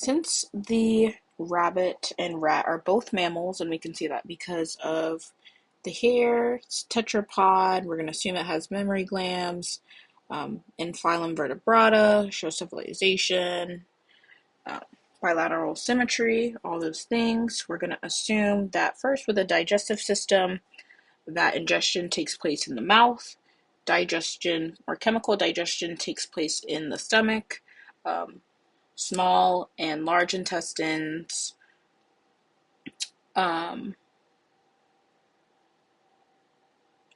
Since the rabbit and rat are both mammals, and we can see that because of the hair, it's tetrapod, we're going to assume it has mammary glands, in phylum Vertebrata, shows civilization, uh, bilateral symmetry, all those things. We're going to assume that first with the digestive system, that ingestion takes place in the mouth, digestion or chemical digestion takes place in the stomach. Small and large intestines. Um,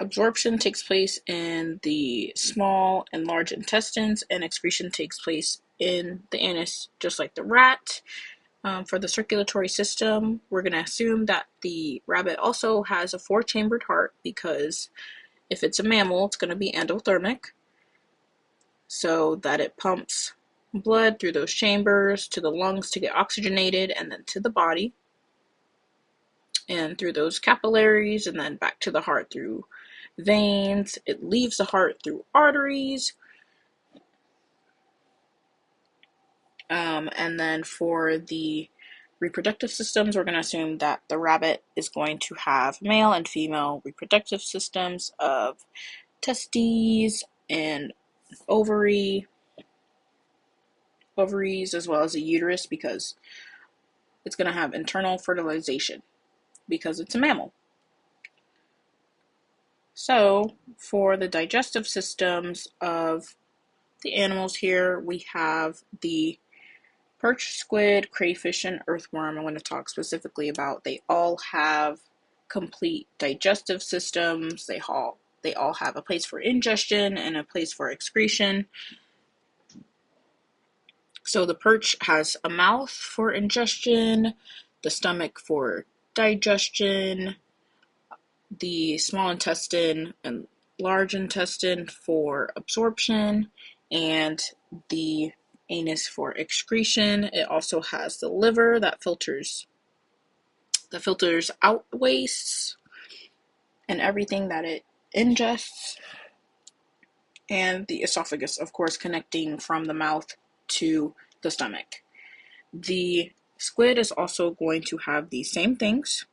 Absorption takes place in the small and large intestines, and excretion takes place in the anus, just like the rat. For the circulatory system, we're going to assume that the rabbit also has a four-chambered heart because if it's a mammal, it's going to be endothermic, so that it pumps blood through those chambers to the lungs to get oxygenated and then to the body and through those capillaries and then back to the heart through veins. It leaves the heart through arteries. And then for the reproductive systems, we're going to assume that the rabbit is going to have male and female reproductive systems of testes and ovaries, as well as a uterus, because it's going to have internal fertilization because it's a mammal. So for the digestive systems of the animals here, we have the perch, squid, crayfish, and earthworm. I'm going to talk specifically about. They all have complete digestive systems. They all have a place for ingestion and a place for excretion. So the perch has a mouth for ingestion, the stomach for digestion, the small intestine and large intestine for absorption, and the anus for excretion. It also has the liver that filters out wastes and everything that it ingests, and the esophagus, of course, connecting from the mouth to the stomach. The squid is also going to have these same things.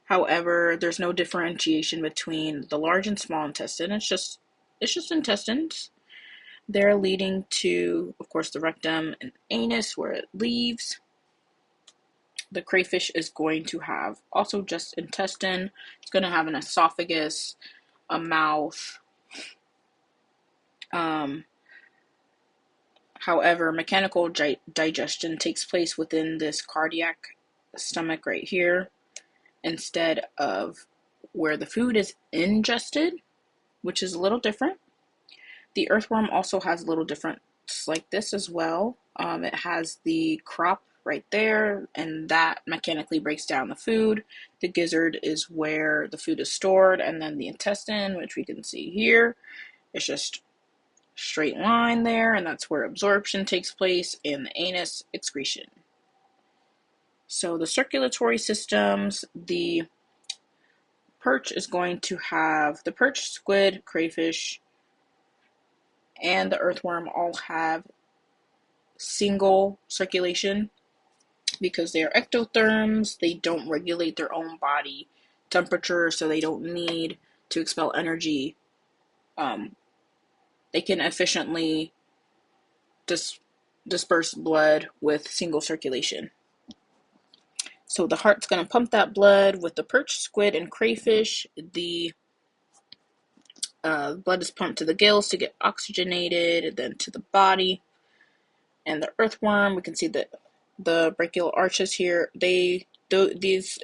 However, there's no differentiation between the large and small intestine. It's just intestines. They're leading to, of course, the rectum and anus where it leaves. The crayfish is going to have also just intestine. It's going to have an esophagus, a mouth. However, mechanical digestion takes place within this cardiac stomach right here instead of where the food is ingested, which is a little different. The earthworm also has a little difference like this as well. It has the crop right there, and that mechanically breaks down the food. The gizzard is where the food is stored, and then the intestine, which we can see here, is just straight line there, and that's where absorption takes place, and the anus, excretion. So the circulatory systems, the perch is going to have the perch, squid, crayfish, and the earthworm all have single circulation because they are ectotherms. They don't regulate their own body temperature, so they don't need to expel energy. They can efficiently disperse blood with single circulation. So the heart's going to pump that blood. With the perch, squid, and crayfish, the blood is pumped to the gills to get oxygenated, and then to the body. And the earthworm, we can see the brachial arches here. These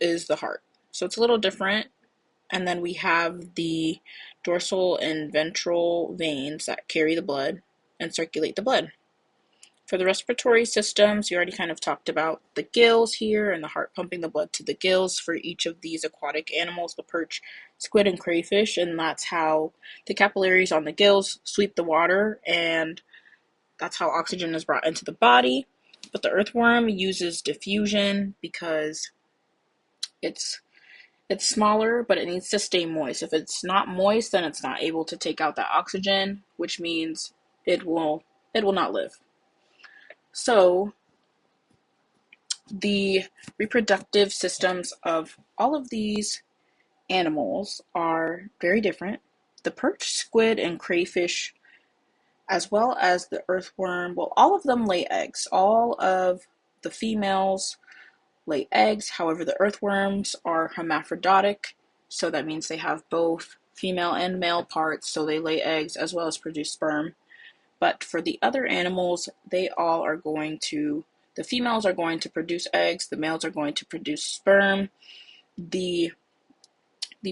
is the heart. So it's a little different. And then we have the dorsal and ventral veins that carry the blood and circulate the blood. For the respiratory systems, you already kind of talked about the gills here and the heart pumping the blood to the gills for each of these aquatic animals, the perch, squid, and crayfish, and that's how the capillaries on the gills sweep the water, and that's how oxygen is brought into the body. But the earthworm uses diffusion because it's smaller, but it needs to stay moist. If it's not moist, then it's not able to take out that oxygen, which means it will not live. So The reproductive systems of all of these animals are very different. The perch, squid, and crayfish, as well as the earthworm, well, all of them lay eggs. All of the females lay eggs. However, the earthworms are hermaphroditic, so that means they have both female and male parts, so they lay eggs as well as produce sperm. But for the other animals, the females are going to produce eggs, the males are going to produce sperm. The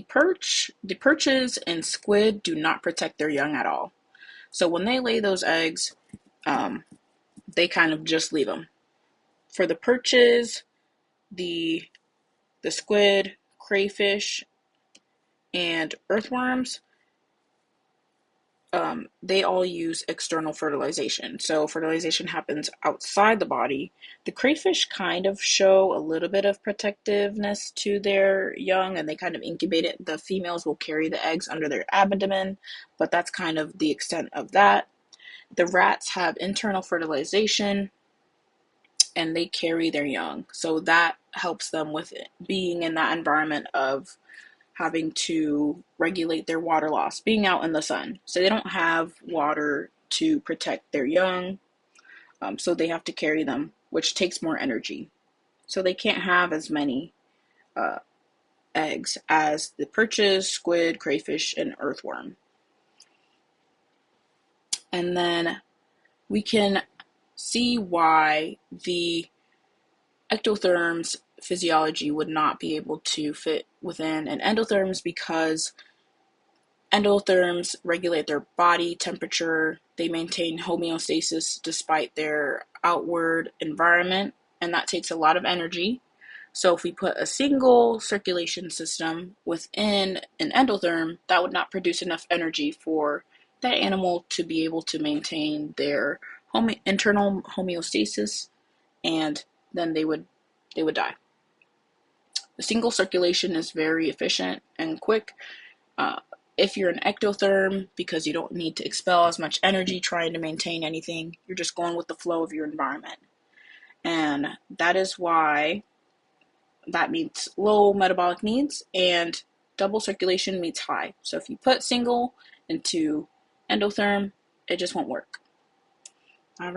perches and squid do not protect their young at all. So when they lay those eggs, they kind of just leave them. For the perches, the squid, crayfish, and earthworms, they all use external fertilization. So fertilization happens outside the body. The crayfish kind of show a little bit of protectiveness to their young, and they kind of incubate it. The females will carry the eggs under their abdomen, but that's kind of the extent of that. The rats have internal fertilization, and they carry their young. So that helps them with it, being in that environment of having to regulate their water loss, being out in the sun. So they don't have water to protect their young, so they have to carry them, which takes more energy. So they can't have as many uh, eggs as the perches, squid, crayfish, and earthworm. And then we can see why the ectotherm's physiology would not be able to fit within an endotherm's, because endotherms regulate their body temperature. They maintain homeostasis despite their outward environment, and that takes a lot of energy. So if we put a single circulation system within an endotherm, that would not produce enough energy for that animal to be able to maintain their internal homeostasis, and then they would die. The single circulation is very efficient and quick. Uh, if you're an ectotherm, because you don't need to expel as much energy trying to maintain anything, you're just going with the flow of your environment. And that is why that means low metabolic needs, and double circulation means high. So if you put single into endotherm, it just won't work. All right.